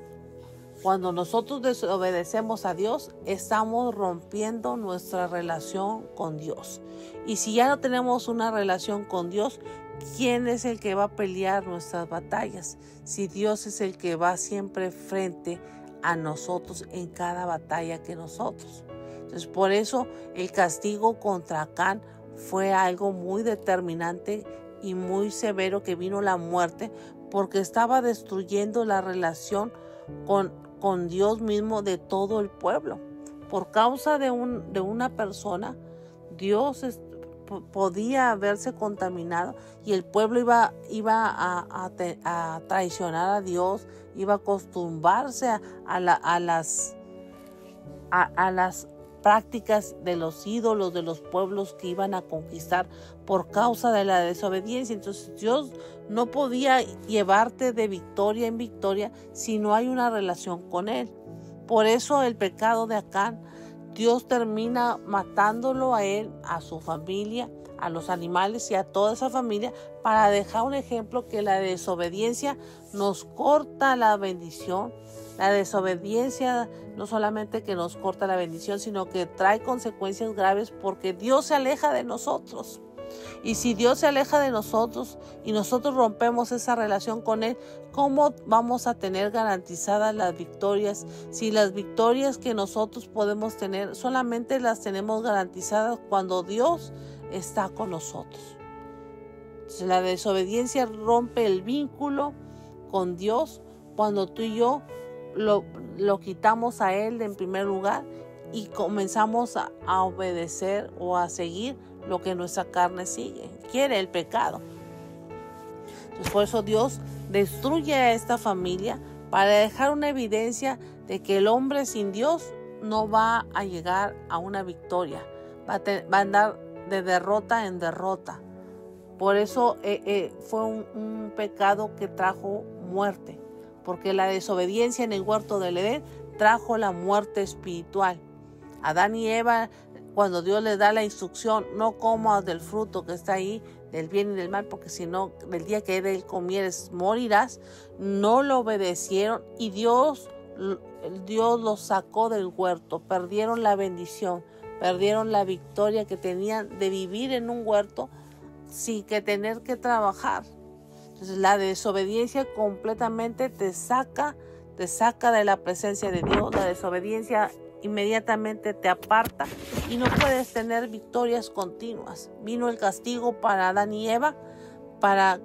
cuando nosotros desobedecemos a Dios, estamos rompiendo nuestra relación con Dios. Y si ya no tenemos una relación con Dios, ¿quién es el que va a pelear nuestras batallas? Si Dios es el que va siempre frente a nosotros en cada batalla que nosotros. Entonces, por eso el castigo contra Acán fue algo muy determinante y muy severo, que vino la muerte, porque estaba destruyendo la relación con Dios mismo de todo el pueblo. Por causa de una persona, Dios podía haberse contaminado y el pueblo iba a traicionar a Dios, iba a acostumbrarse a las prácticas de los ídolos de los pueblos que iban a conquistar por causa de la desobediencia. Entonces Dios no podía llevarte de victoria en victoria si no hay una relación con Él. Por eso el pecado de Acán, Dios termina matándolo a él, a su familia, a los animales y a toda esa familia, para dejar un ejemplo que la desobediencia nos corta la bendición. La desobediencia no solamente que nos corta la bendición, sino que trae consecuencias graves, porque Dios se aleja de nosotros. Y si Dios se aleja de nosotros y nosotros rompemos esa relación con Él, ¿cómo vamos a tener garantizadas las victorias? Si las victorias que nosotros podemos tener solamente las tenemos garantizadas cuando Dios está con nosotros. Entonces, la desobediencia rompe el vínculo con Dios cuando tú y yo lo quitamos a Él en primer lugar y comenzamos a obedecer o a seguir lo que nuestra carne quiere, el pecado. Entonces, por eso Dios destruye a esta familia para dejar una evidencia de que el hombre sin Dios no va a llegar a una victoria, va a andar de derrota en derrota. Por eso fue un pecado que trajo muerte, porque la desobediencia en el huerto del Edén trajo la muerte espiritual. Adán y Eva, cuando Dios les da la instrucción, no comas del fruto que está ahí, del bien y del mal, porque si no, el día que de él comieres, morirás, no lo obedecieron y Dios los sacó del huerto, perdieron la bendición, perdieron la victoria que tenían de vivir en un huerto sin que tener que trabajar. Entonces, la desobediencia completamente te saca de la presencia de Dios. La desobediencia inmediatamente te aparta y no puedes tener victorias continuas. Vino el castigo para Adán y Eva para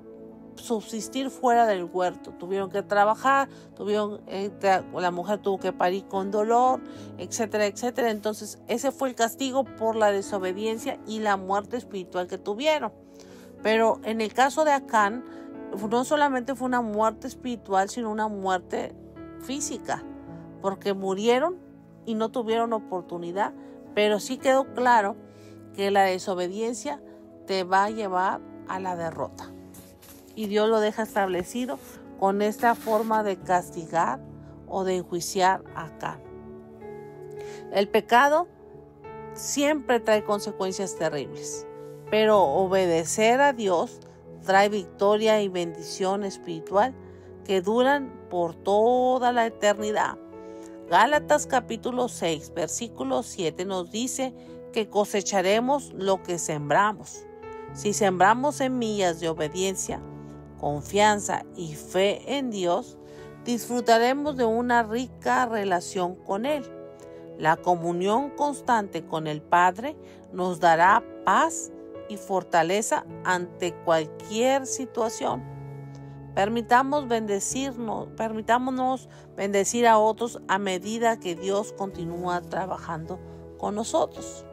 subsistir fuera del huerto. Tuvieron que trabajar, la mujer tuvo que parir con dolor, etcétera, etcétera. Entonces, ese fue el castigo por la desobediencia y la muerte espiritual que tuvieron. Pero en el caso de Acán, no solamente fue una muerte espiritual, sino una muerte física, porque murieron y no tuvieron oportunidad. Pero sí quedó claro que la desobediencia te va a llevar a la derrota. Y Dios lo deja establecido con esta forma de castigar o de enjuiciar acá. El pecado siempre trae consecuencias terribles, pero obedecer a Dios trae victoria y bendición espiritual que duran por toda la eternidad. Gálatas capítulo 6, versículo 7 nos dice que cosecharemos lo que sembramos. Si sembramos semillas de obediencia, confianza y fe en Dios, disfrutaremos de una rica relación con Él. La comunión constante con el Padre nos dará paz y fortaleza ante cualquier situación. Permitámonos bendecir a otros a medida que Dios continúa trabajando con nosotros.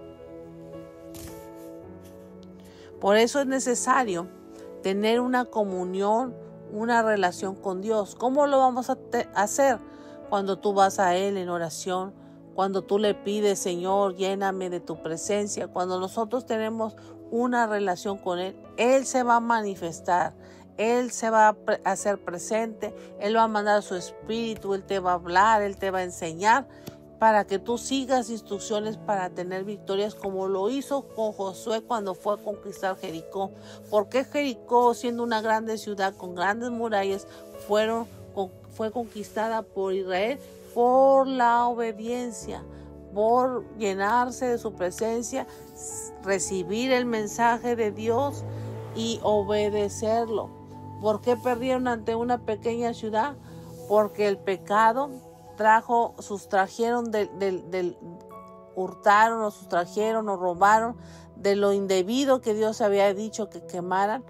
Por eso es necesario tener una comunión, una relación con Dios. ¿Cómo lo vamos a hacer? Cuando tú vas a Él en oración, cuando tú le pides, Señor, lléname de tu presencia. Cuando nosotros tenemos una relación con Él, Él se va a manifestar. Él se va a hacer presente, Él va a mandar su espíritu, Él te va a hablar, Él te va a enseñar para que tú sigas instrucciones para tener victorias como lo hizo con Josué cuando fue a conquistar Jericó. Porque Jericó, siendo una grande ciudad con grandes murallas, fue conquistada por Israel por la obediencia, por llenarse de su presencia, recibir el mensaje de Dios y obedecerlo. ¿Por qué perdieron ante una pequeña ciudad? Porque el pecado hurtaron o sustrajeron o robaron de lo indebido que Dios había dicho que quemaran.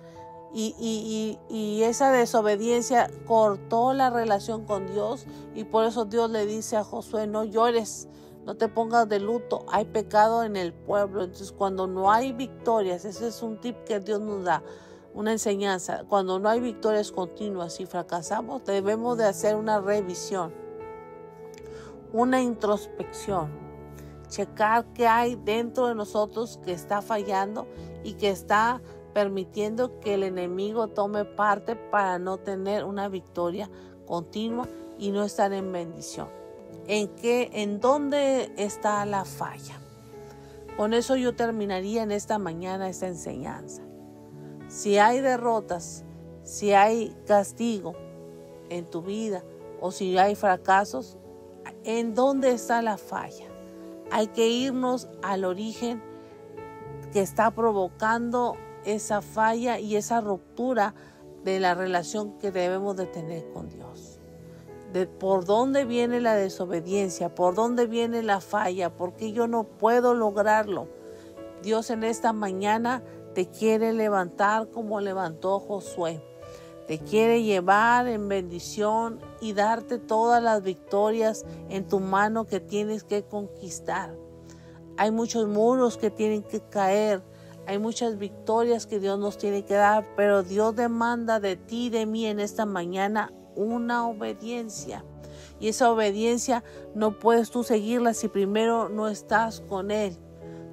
Y esa desobediencia cortó la relación con Dios, y por eso Dios le dice a Josué: no llores, no te pongas de luto, hay pecado en el pueblo. Entonces, cuando no hay victorias, ese es un tip que Dios nos da, una enseñanza. Cuando no hay victorias continuas y fracasamos, debemos de hacer una revisión, una introspección, checar qué hay dentro de nosotros que está fallando y que está permitiendo que el enemigo tome parte para no tener una victoria continua y no estar en bendición. ¿En dónde está la falla? Con eso yo terminaría en esta mañana esta enseñanza. Si hay derrotas, si hay castigo en tu vida o si hay fracasos, ¿en dónde está la falla? Hay que irnos al origen que está provocando esa falla y esa ruptura de la relación que debemos de tener con Dios. ¿Por dónde viene la desobediencia? ¿Por dónde viene la falla? ¿Por qué yo no puedo lograrlo? Dios en esta mañana te quiere levantar como levantó Josué. Te quiere llevar en bendición y darte todas las victorias en tu mano que tienes que conquistar. Hay muchos muros que tienen que caer. Hay muchas victorias que Dios nos tiene que dar, pero Dios demanda de ti y de mí en esta mañana una obediencia. Y esa obediencia no puedes tú seguirla si primero no estás con Él.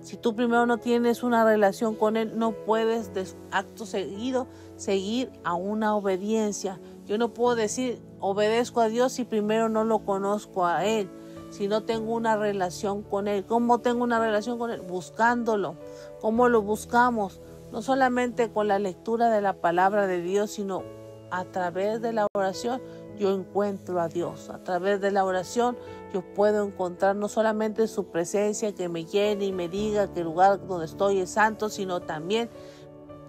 Si tú primero no tienes una relación con Él, no puedes acto seguido seguir a una obediencia. Yo no puedo decir obedezco a Dios si primero no lo conozco a Él, si no tengo una relación con Él. ¿Cómo tengo una relación con Él? Buscándolo. ¿Cómo lo buscamos? No solamente con la lectura de la palabra de Dios, sino a través de la oración. Yo encuentro a Dios. A través de la oración yo puedo encontrar no solamente su presencia que me llene y me diga que el lugar donde estoy es santo, sino también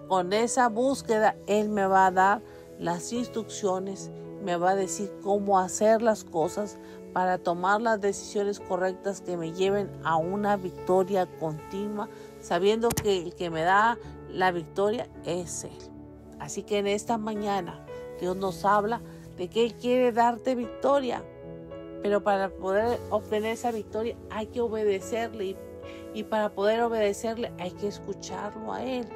con esa búsqueda Él me va a dar las instrucciones, me va a decir cómo hacer las cosas para tomar las decisiones correctas que me lleven a una victoria continua, sabiendo que el que me da la victoria es Él. Así que en esta mañana Dios nos habla de que Él quiere darte victoria, pero para poder obtener esa victoria hay que obedecerle, y para poder obedecerle hay que escucharlo a Él.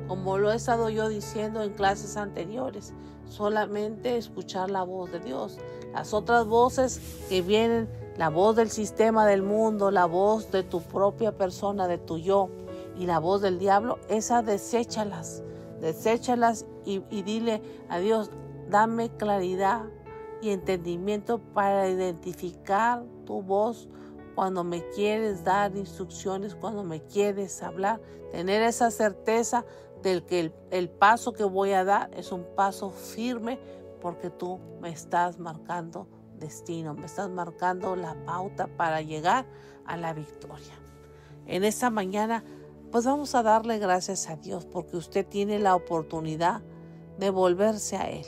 Como lo he estado yo diciendo en clases anteriores, solamente escuchar la voz de Dios. Las otras voces que vienen, la voz del sistema del mundo, la voz de tu propia persona, de tu yo, y la voz del diablo, esas deséchalas y dile a Dios: dame claridad y entendimiento para identificar tu voz cuando me quieres dar instrucciones, cuando me quieres hablar. Tener esa certeza de que el paso que voy a dar es un paso firme, porque tú me estás marcando destino, me estás marcando la pauta para llegar a la victoria. En esta mañana, pues vamos a darle gracias a Dios porque usted tiene la oportunidad de volverse a Él.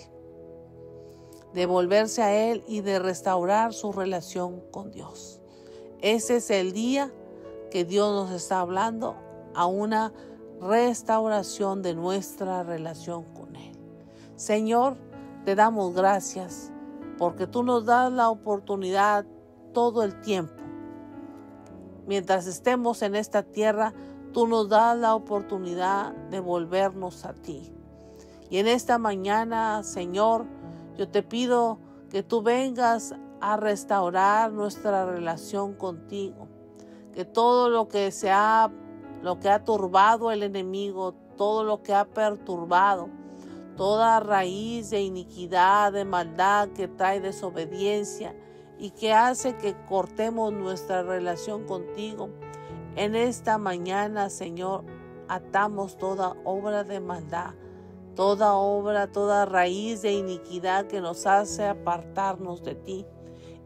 De volverse a Él y de restaurar su relación con Dios. Ese es el día que Dios nos está hablando a una restauración de nuestra relación con Él. Señor, te damos gracias porque tú nos das la oportunidad todo el tiempo. Mientras estemos en esta tierra, tú nos das la oportunidad de volvernos a ti. Y en esta mañana, Señor, yo te pido que tú vengas a restaurar nuestra relación contigo. Que todo lo que ha turbado el enemigo, todo lo que ha perturbado, toda raíz de iniquidad, de maldad que trae desobediencia y que hace que cortemos nuestra relación contigo. En esta mañana, Señor, atamos toda obra de maldad, toda raíz de iniquidad que nos hace apartarnos de ti.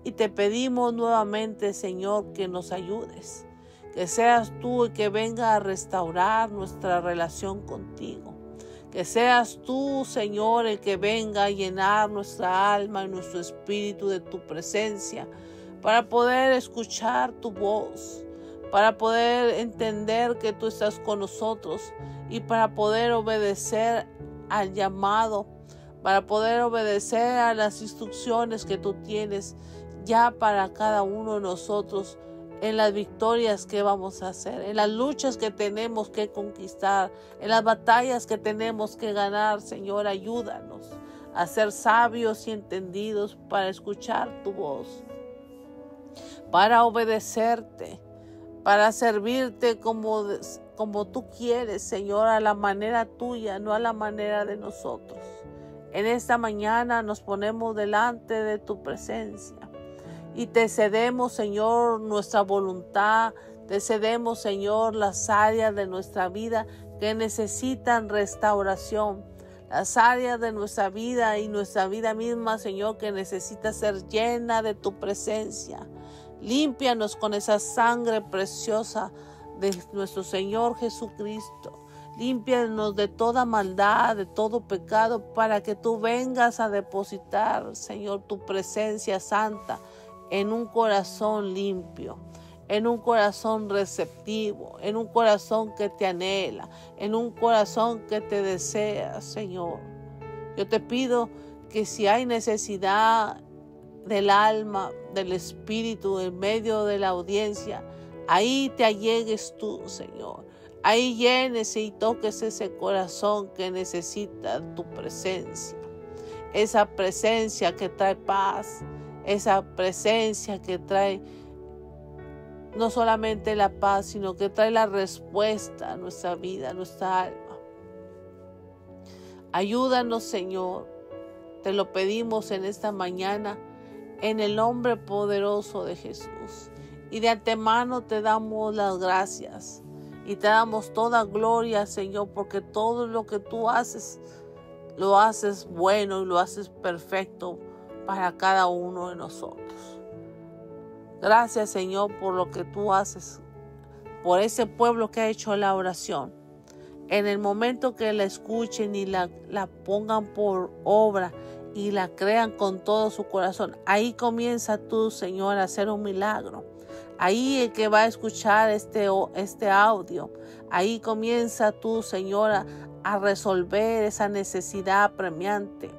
Y te pedimos nuevamente, Señor, que nos ayudes, que seas tú el que venga a restaurar nuestra relación contigo. Que seas tú, Señor, el que venga a llenar nuestra alma y nuestro espíritu de tu presencia, para poder escuchar tu voz, para poder entender que tú estás con nosotros y para poder obedecer al llamado, para poder obedecer a las instrucciones que tú tienes ya para cada uno de nosotros, en las victorias que vamos a hacer, en las luchas que tenemos que conquistar, en las batallas que tenemos que ganar. Señor, ayúdanos a ser sabios y entendidos para escuchar tu voz, para obedecerte, para servirte como tú quieres, Señor, a la manera tuya, no a la manera de nosotros. En esta mañana nos ponemos delante de tu presencia y te cedemos, Señor, nuestra voluntad, te cedemos, Señor, las áreas de nuestra vida que necesitan restauración, las áreas de nuestra vida y nuestra vida misma, Señor, que necesita ser llena de tu presencia. Límpianos con esa sangre preciosa de nuestro Señor Jesucristo. Límpianos de toda maldad, de todo pecado, para que tú vengas a depositar, Señor, tu presencia santa en un corazón limpio, en un corazón receptivo, en un corazón que te anhela, en un corazón que te desea, Señor. Yo te pido que si hay necesidad del alma, del espíritu, en medio de la audiencia, ahí te allegues tú, Señor. Ahí llenes y toques ese corazón que necesita tu presencia. Esa presencia que trae paz, esa presencia que trae no solamente la paz, sino que trae la respuesta a nuestra vida, a nuestra alma. Ayúdanos, Señor. Te lo pedimos en esta mañana, en el nombre poderoso de Jesús. Y de antemano te damos las gracias y te damos toda gloria, Señor, porque todo lo que tú haces, lo haces bueno y lo haces perfecto para cada uno de nosotros. Gracias, Señor, por lo que tú haces, por ese pueblo que ha hecho la oración. En el momento que la escuchen y la pongan por obra y la crean con todo su corazón, ahí comienza tú, Señor, a hacer un milagro. Ahí el que va a escuchar este audio, ahí comienza tú, Señor, a resolver esa necesidad apremiante.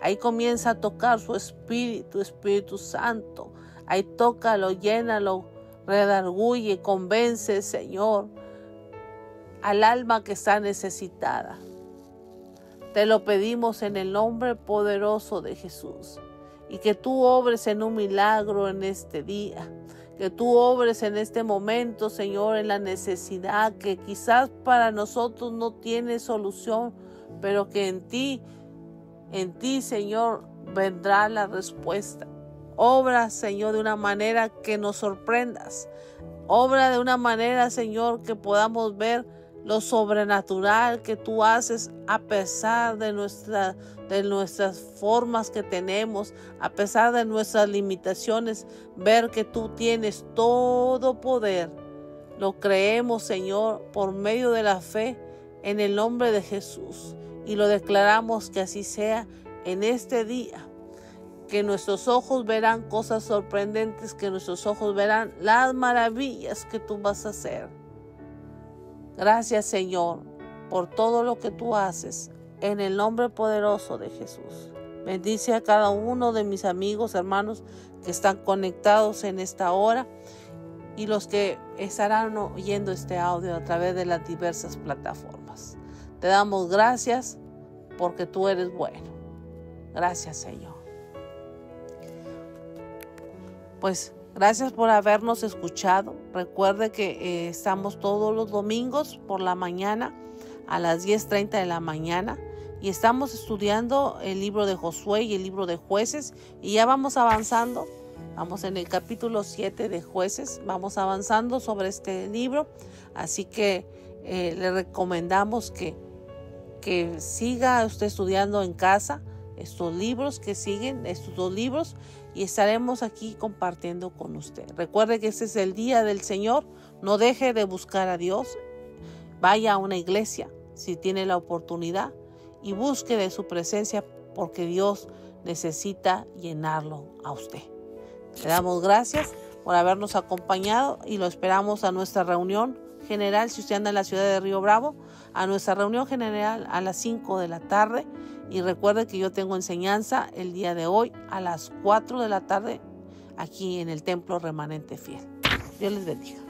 Ahí comienza a tocar su Espíritu Santo. Ahí tócalo, llénalo, redarguye, convence, Señor, al alma que está necesitada. Te lo pedimos en el nombre poderoso de Jesús. Y que tú obres en un milagro en este día. Que tú obres en este momento, Señor, en la necesidad que quizás para nosotros no tiene solución, pero que en ti En ti, Señor, vendrá la respuesta. Obra, Señor, de una manera que nos sorprendas. Obra de una manera, Señor, que podamos ver lo sobrenatural que tú haces a pesar de nuestras formas que tenemos, a pesar de nuestras limitaciones, ver que tú tienes todo poder. Lo creemos, Señor, por medio de la fe en el nombre de Jesús, y lo declaramos que así sea en este día. Que nuestros ojos verán cosas sorprendentes, que nuestros ojos verán las maravillas que tú vas a hacer. Gracias, Señor, por todo lo que tú haces, en el nombre poderoso de Jesús. Bendice a cada uno de mis amigos, hermanos, que están conectados en esta hora, y los que estarán oyendo este audio a través de las diversas plataformas. Te damos gracias porque tú eres bueno. Gracias, Señor. Pues gracias por habernos escuchado. Recuerde que estamos todos los domingos por la mañana a las 10:30 de la mañana y estamos estudiando el libro de Josué y el libro de Jueces, y ya vamos avanzando. Vamos en el capítulo 7 de Jueces, vamos avanzando sobre este libro, así que le recomendamos que siga usted estudiando en casa estos libros que siguen, estos 2 libros, y estaremos aquí compartiendo con usted. Recuerde que este es el día del Señor. No deje de buscar a Dios. Vaya a una iglesia si tiene la oportunidad y busque de su presencia, porque Dios necesita llenarlo a usted. Le damos gracias por habernos acompañado y lo esperamos a nuestra reunión general, si usted anda en la ciudad de Río Bravo, a nuestra reunión general a las 5 de la tarde. Y recuerde que yo tengo enseñanza el día de hoy a las 4 de la tarde aquí en el Templo Remanente Fiel. Dios les bendiga.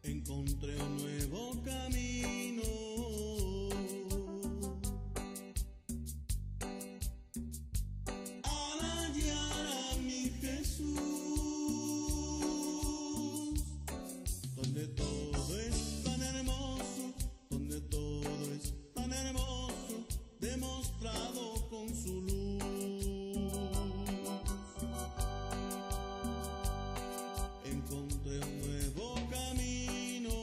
Encontré un nuevo camino, al hallar a mi Jesús, donde todo es tan hermoso, donde todo es tan hermoso, demostrado con su luz. Encontré un nuevo camino,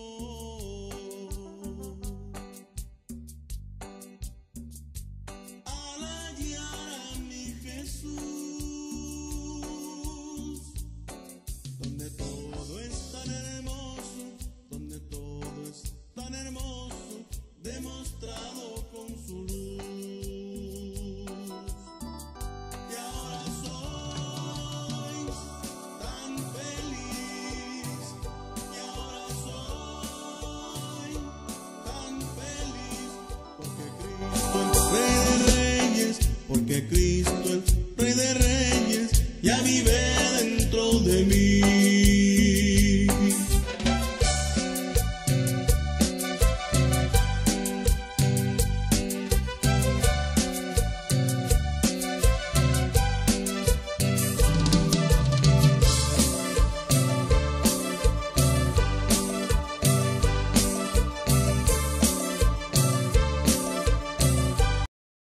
al hallar a mi Jesús, donde todo es tan hermoso, donde todo es tan hermoso, demostrado con su luz. Y ahora soy tan feliz, y ahora soy tan feliz, porque Cristo es Rey de Reyes, porque Cristo